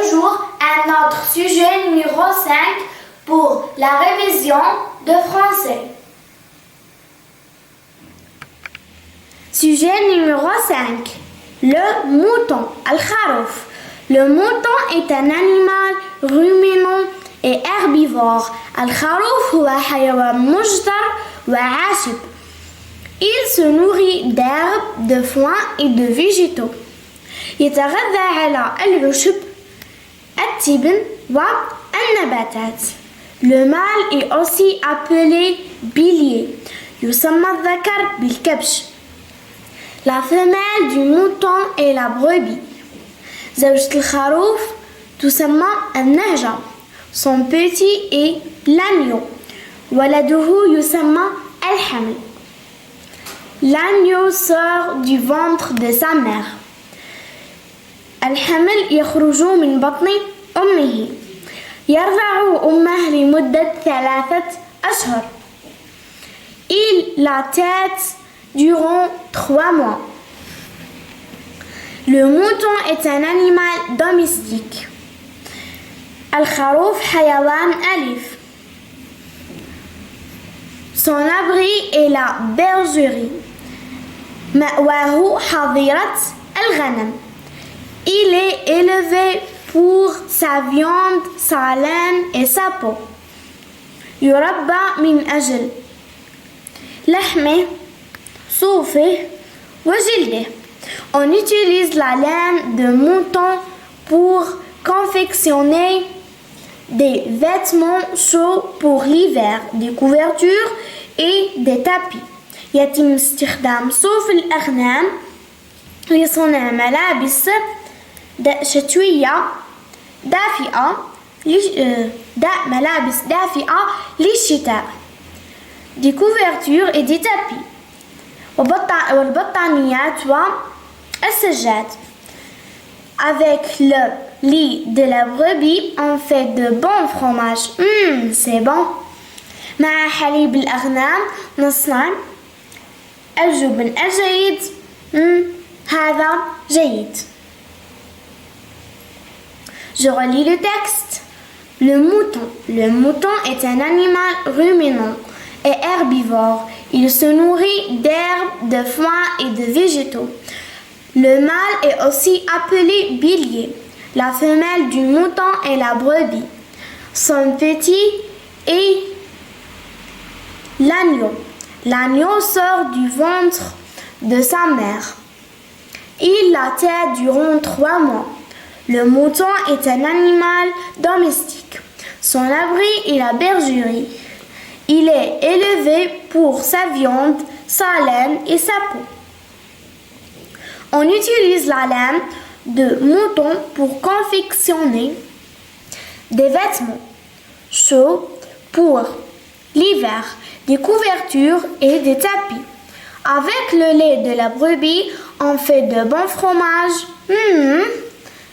toujours à notre sujet numéro 5 pour la révision de français. Sujet numéro 5. Le mouton, al-kharouf. Le mouton est un animal ruminant et herbivore. Al-kharouf هو حيوان مجدر وعاشب. Il se nourrit d'herbes, de foin et de végétaux. يتغذى على العشب, التبن والنباتات. Le mâle est aussi appelé bélier. يسمى الذكر بالكبش. La femelle du mouton est la brebis. زوجة الخروف تسمى النهجة. Son petit est l'agneau. ولده يسمى الحمل. L'agneau sort du ventre de sa mère. الحمل يخرج من بطن أمه. يرضع أمه لمدة 3 أشهر. Il la tète durant 3 mois. Le mouton est un animal domestique. الخروف حيوان أليف. Son abri est la bergerie. مأواه حظيرة الغنم. Il est élevé pour sa viande, sa laine et sa peau. يربى من أجل لحمه, صوفه وجلده. On utilise la laine de mouton pour confectionner des vêtements chauds pour l'hiver, des couvertures et des tapis. يتم استخدام صوف الأغنام لصنع ملابس شتوية دافئة ملابس دافئة للشتاء, des couvertures et des tapis. والبطانيات والسجاد. Avec le lait de la brebis, on fait de bons fromages. C'est bon. مع حليب الأغنام نصنع الجبن الجيد. هذا جيد. Je relis le texte. Le mouton est un animal ruminant et herbivore. Il se nourrit d'herbes, de foin et de végétaux. Le mâle est aussi appelé bélier. La femelle du mouton est la brebis. Son petit est l'agneau. L'agneau sort du ventre de sa mère. Il la tète durant 3 mois. Le mouton est un animal domestique. Son abri est la bergerie. Il est élevé pour sa viande, sa laine et sa peau. On utilise la laine de mouton pour confectionner des vêtements chauds pour l'hiver, des couvertures et des tapis. Avec le lait de la brebis, on fait de bons fromages.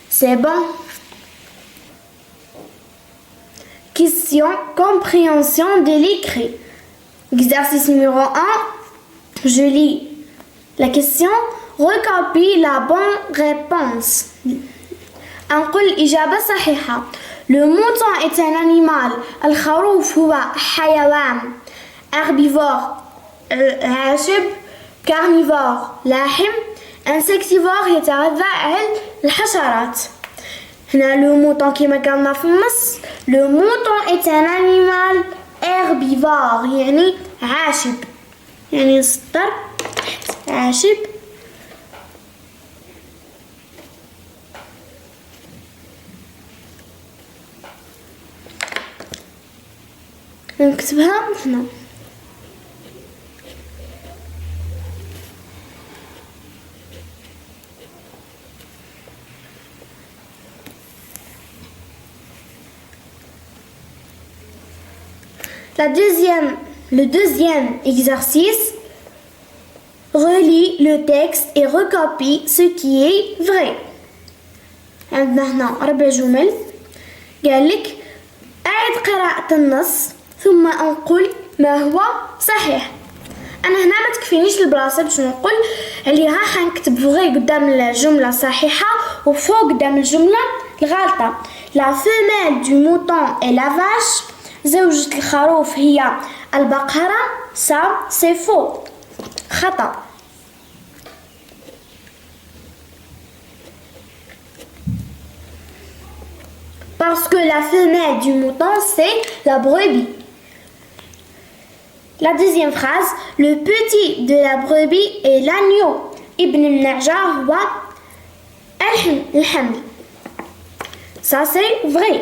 C'est bon. Question compréhension de l'écrit. Exercice numéro 1. Je lis la question. Recopie la bonne réponse. نقول الإجابة صحيحة. Le mouton est un animal. الخروف هو حيوان. Herbivore عاشب. Carnivore لاحم. Insectivore يتغذى على الحشرات. هنا le mouton كما قلنا في النص. Le mouton est un animal herbivore يعني عاشب. يعني سطر عاشب. نكتبها هنا. Le deuxième exercice, relis le texte et recopie ce qui est vrai. عندنا هنا 4 جمل. قال لك أعد قراءة النص ثم أنقل ما هو صحيح. أنا هنا ما تكفينيش البلاصة باش نقول عليها، حنكتب فغي قدام الجملة صحيحة وفوق قدام الجملة الغلطة. La femelle du mouton est la vache. زوجة الخروف هي البقرة. Ça c'est faux. خطأ. Parce que la femelle du mouton c'est la brebis. La deuxième phrase, le petit de la brebis est l'agneau. ابن النعجة هو الحمل. Ça c'est vrai.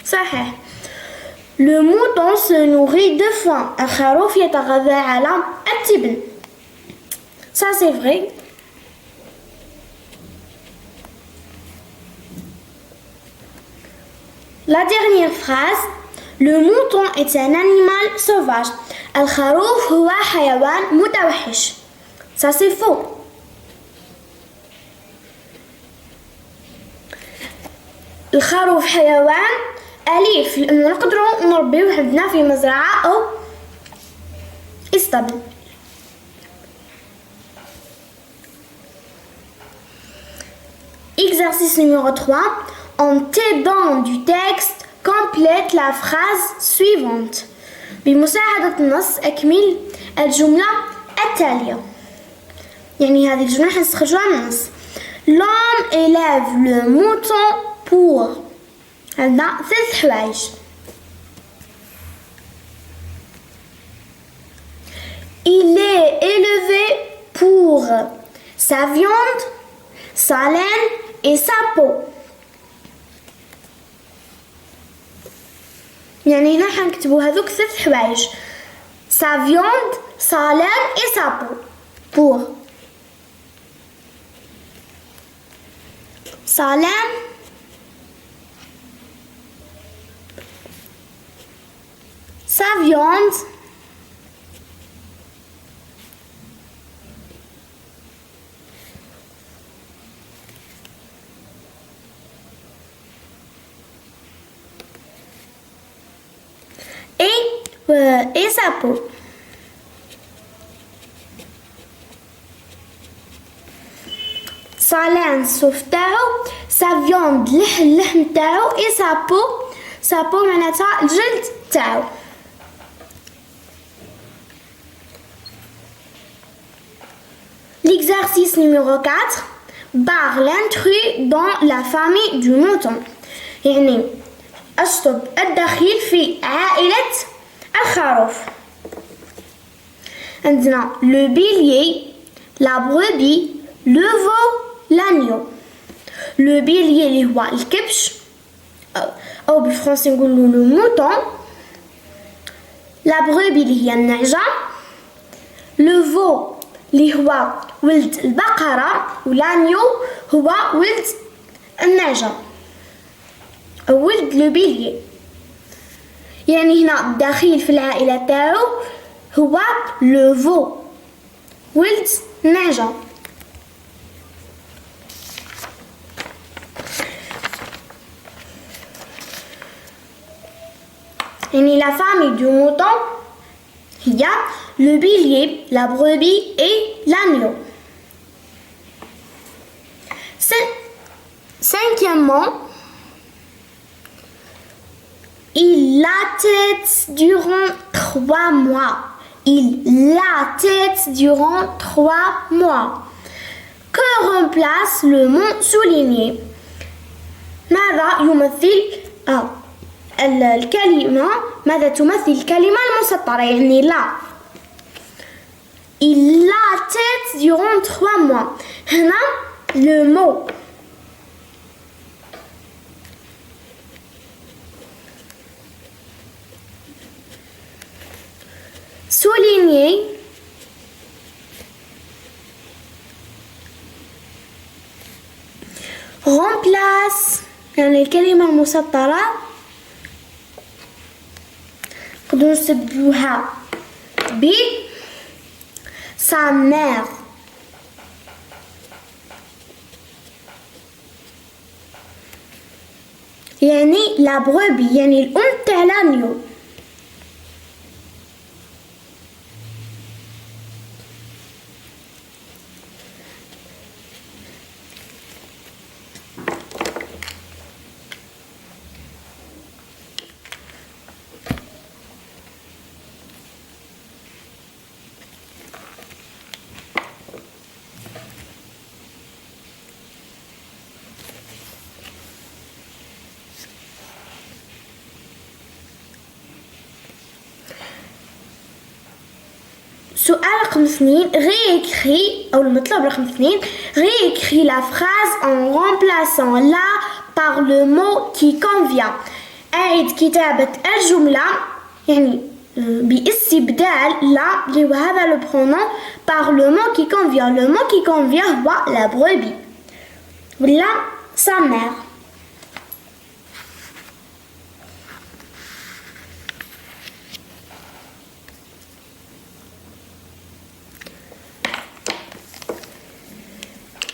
صحيح. Le mouton se nourrit de foin. الخروف يتغذى على التبن. Ça c'est vrai. La dernière phrase, le mouton est un animal sauvage. الخروف هو حيوان متوحش. Ça c'est faux. الخروف حيوان أليف لأنه نقدروا نربيه عندنا في مزرعة أو اسطبل. Exercice numéro 3. En t'aidant du texte, complète la phrase suivante. بمساعدة النص أكمل الجملة التالية. يعني هذه الجملة حنستخرجوها من النص. L'homme élève le mouton pour. عندنا 3 حوايج. Il est élevé pour sa viande, sa laine et sa peau. يعني هنا حنكتبوا هذوك 3 حوايج. Sa viande, sa laine et sa peau. Pour sa laine, sa viande, et sa peau. Sa laine الصوف تاعو, sa viande اللحم تاعو et sa peau معناتها الجلد تاعو. L'exercice numéro 4. Barre l'intrus dans la famille du mouton. يعني أشطب الدخيل في عائلة الخروف. عندنا le bélier, la brebis, le veau, l'agneau. Le bélier اللي هو الكبش أو بالفرنسي نقولوا le mouton. La brebis اللي هي النعجة. Le veau اللي هو ولد البقرة والانيو هو ولد النعجة أو ولد لو بيليي. يعني هنا الدخيل في العائلة تاعو هو لو فو ولد النعجة. يعني la famille du mouton هي le bélier, la brebis et l'agneau. Cinquièmement, il l'attête durant 3 mois. Il l'attête durant 3 mois. Que remplace le mot souligné? ماذا يمثل الكلمة ماذا تمثل الكلمة المسطرة يعني لا. Il l'attête durant 3 mois. هنا le mot souligné remplace يعني الكلمة المسطرة نقدروا نستبدلوها ب sa mère. يعني la brebis يعني الأم تاع الأنيو. سؤال رقم 2 réécrit أو المطلب رقم 2 réécrit la phrase en remplaçant la par le mot qui convient. أعد كتابة الجملة يعني باستبدال لا اللي هو هذا le pronom par le mot qui convient. Le mot qui convient هو la brebis ولا sa mère.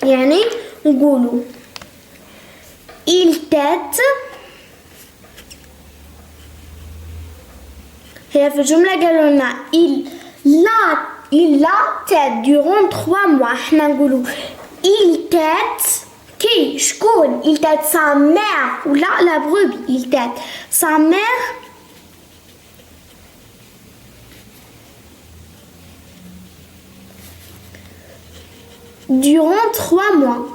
يعني نقولوا il tête هي في الجملة قالوا لنا il la tête durant 3 mois. احنا نقولوا il tête كي شكون il tête sa mère ولا la brebis il tête sa mère durant 3 mois.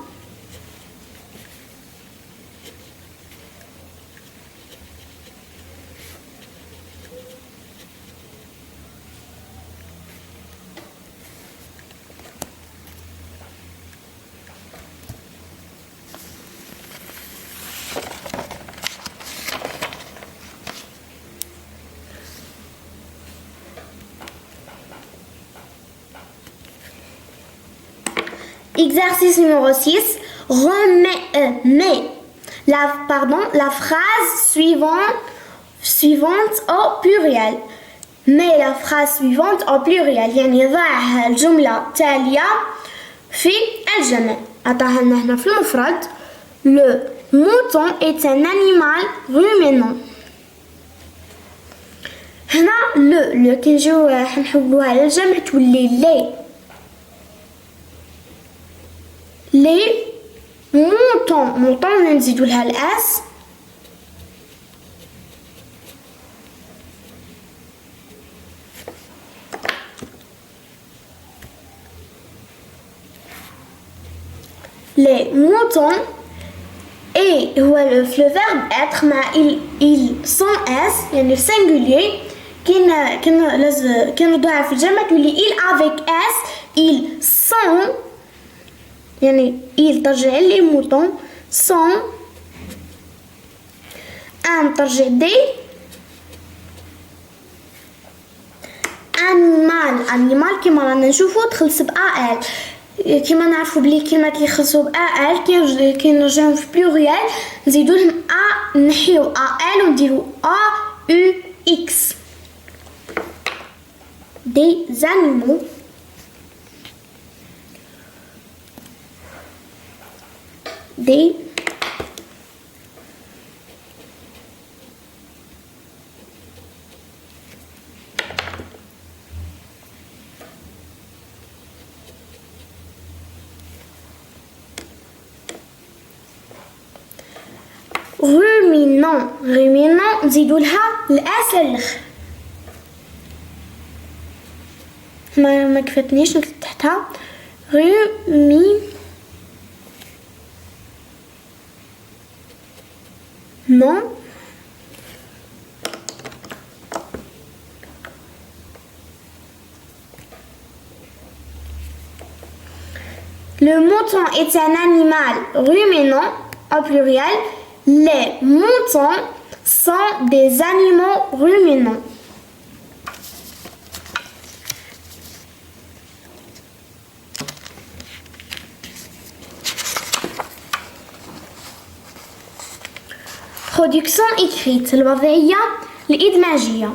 Exercice numéro 6. Mets la phrase suivante au pluriel. Mets la phrase suivante au pluriel. يعني ضع الجملة التالية في الجمع. عطاها لنا هنا في المفرد. Le mouton est un animal ruminant. هنا le كي نجيو نحولوها للجمع تولي لي. Les moutons نزيدو لها الاس les moutons et هو le verbe être مع il sans s يعني singulier كي نوضعها في الجمع تولي il avec s ils sont يعني il ترجع لي موطون sont ان ترجع دي animal كيما رانا نشوفو تخلص ب ال كيما نعرفو بلي كلمات اللي يخلصو ب ال كي نرجعو في بلوريال نزيدو لهم ا نحيو ال ونديرو aux des animaux des ruminant نزيدو لها الاس للاخر ما كفتنيش نكتب تحتها non le mouton est un animal ruminant au pluriel. Les moutons sont des animaux ruminants. Production écrite الوضعية الإدماجية.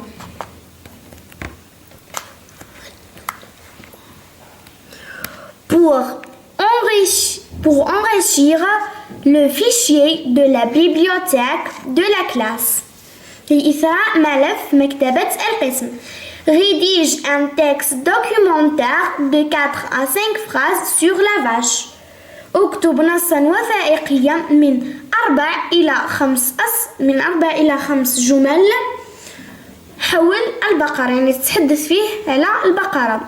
Pour enrichir le fichier de la bibliothèque de la classe. لإثراء ملف مكتبة القسم. Rédige un texte documentaire de 4 à 5 phrases sur la vache. اكتب نصا وثائقيا من 4 إلى 5 جمل حول البقرة يعني تتحدث فيه على البقرة.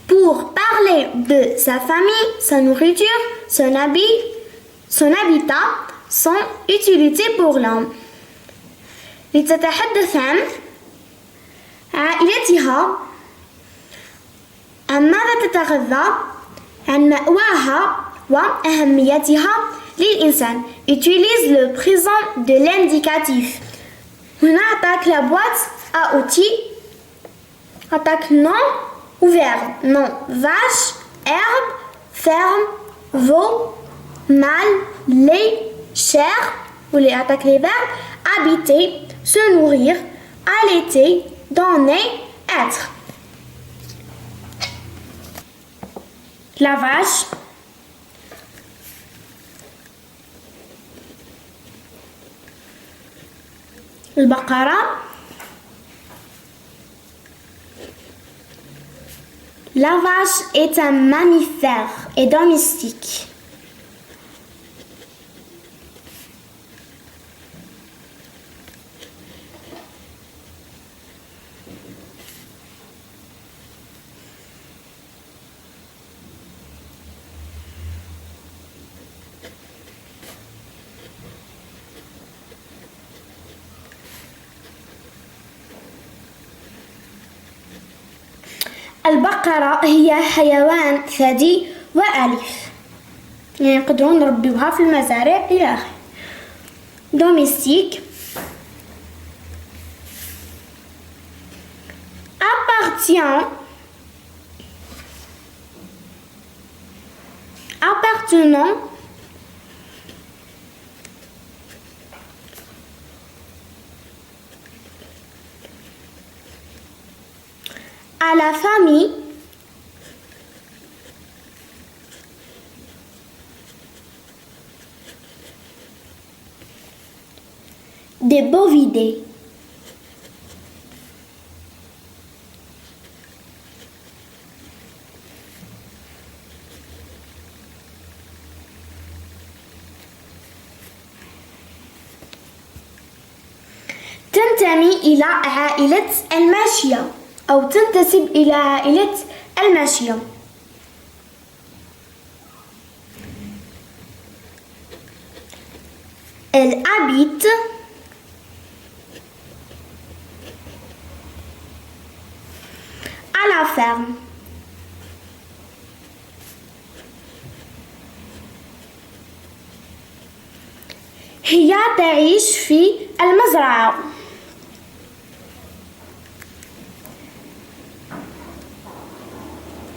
Pour parler de sa famille, sa nourriture, son habitat, son utilité pour l'homme. لتتحدث عن عائلتها عن ماذا تتغذى؟ عن مأواها وأهميتها للإنسان. Utilise le présent de l'indicatif. هنا attaque la boîte à outils. Attaque nom ou verbe. Nom, vache, herbe, ferme, veau, mâle, lait, chair. Vous les attaquez les verbes. Habiter, se nourrir, allaiter, donner, être. La vache. البقرة. La vache est un mammifère et domestique. البقرة هي حيوان ثدي وأليف، يعني نقدروا نربيوها في المزارع إلى آخره. Domestique appartenant à la famille des bovidés. تنتمي إلى عائلة الماشية أو تنتسب إلى عائلة الماشية. Elle habite à la ferme. هي تعيش في المزرعة.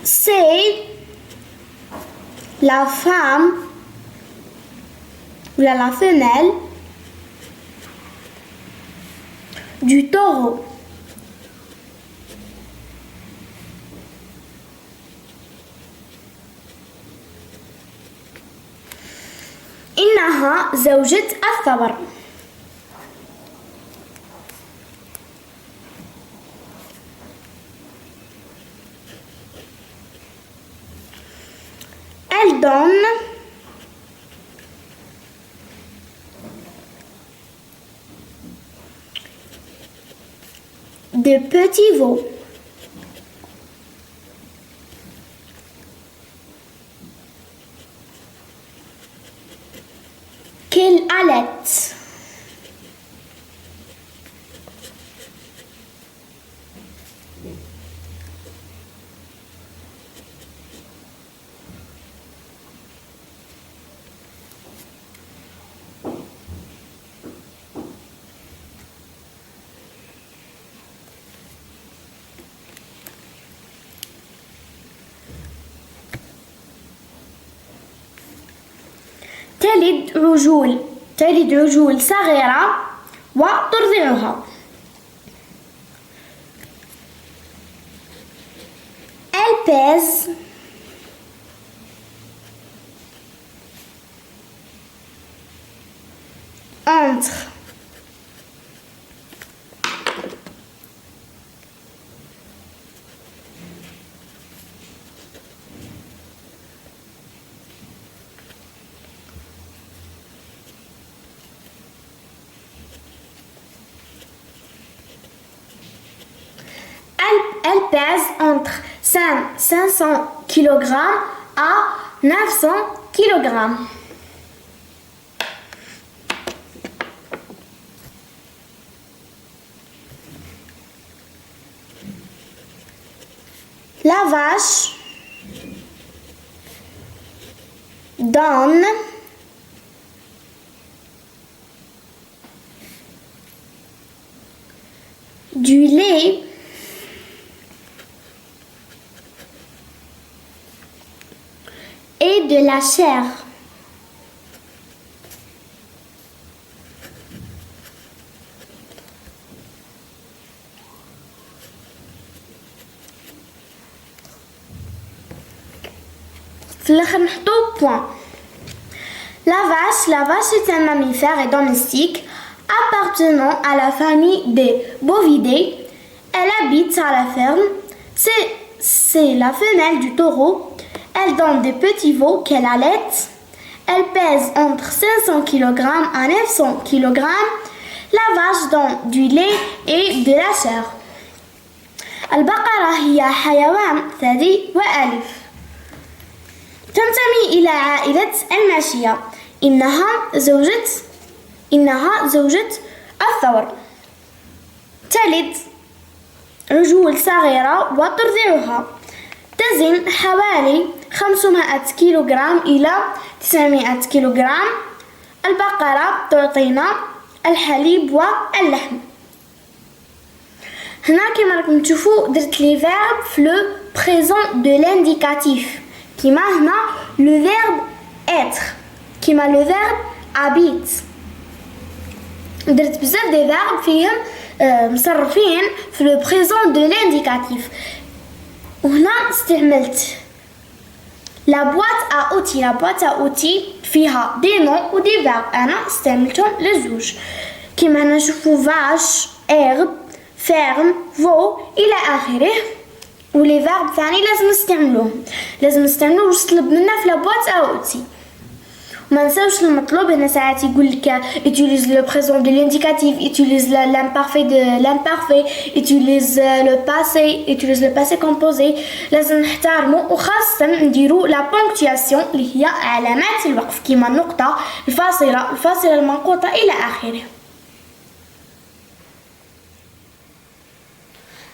C'est la femme ou la femelle du taureau. إنها زوجة الثور. Elle donne de petits veaux. Qu'elle allaite. تلد عجول صغيرة وترضعها. Elle pèse entre 500 kg à 900 kg. La vache donne du lait et de la chair. في الآخر نحطو point. La vache est un mammifère et domestique appartenant à la famille des bovidés. Elle habite à la ferme. C'est la femelle du taureau. Elle donne des petits veaux qu'elle allaite. Elle pèse entre 500 kg à 900 kg. La vache donne du lait et de la chair. البقرة هي حيوان ثدي وأليف. تنتمي إلى عائلة الماشية. إنها زوجة الثور. تلد عجول صغيرة وترضعها. تزن حوالي 500 كيلوغرام إلى 900 كيلوغرام. البقرة تعطينا الحليب واللحم. هنا كما راكم تشوفوا درت لي فيرب في لو بريزون دو لانديكاتيف. كما هنا لو فيرب être كما لو فيرب habite. درت بزاف دي فيرب فيهم مصرفين في لو بريزون دو لانديكاتيف. وهنا استعملت لا بواط ا اوتي. لا بواط ا اوتي فيها دي نون و دي فيرب. انا استعملتهم للزوج. كما هنا نشوفوا vache, herbe, ferme, veau الى اخره. ولي فيرب ثاني لازم نستعملوه واش طلب منا في لا بواط ا اوتي. وما نساوش المطلوب. هنا ساعات يقول لك utilise le présent de l'indicatif, utilise l'imparfait de l'imparfait, utilise le passé composé. لازم نحترموا وخاصة نديروا لا بونكتياسيون اللي هي علامات الوقف كيما النقطة الفاصلة المنقوطة إلى آخره.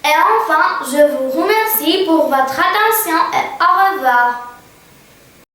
Et enfin, je vous remercie pour votre attention et au revoir.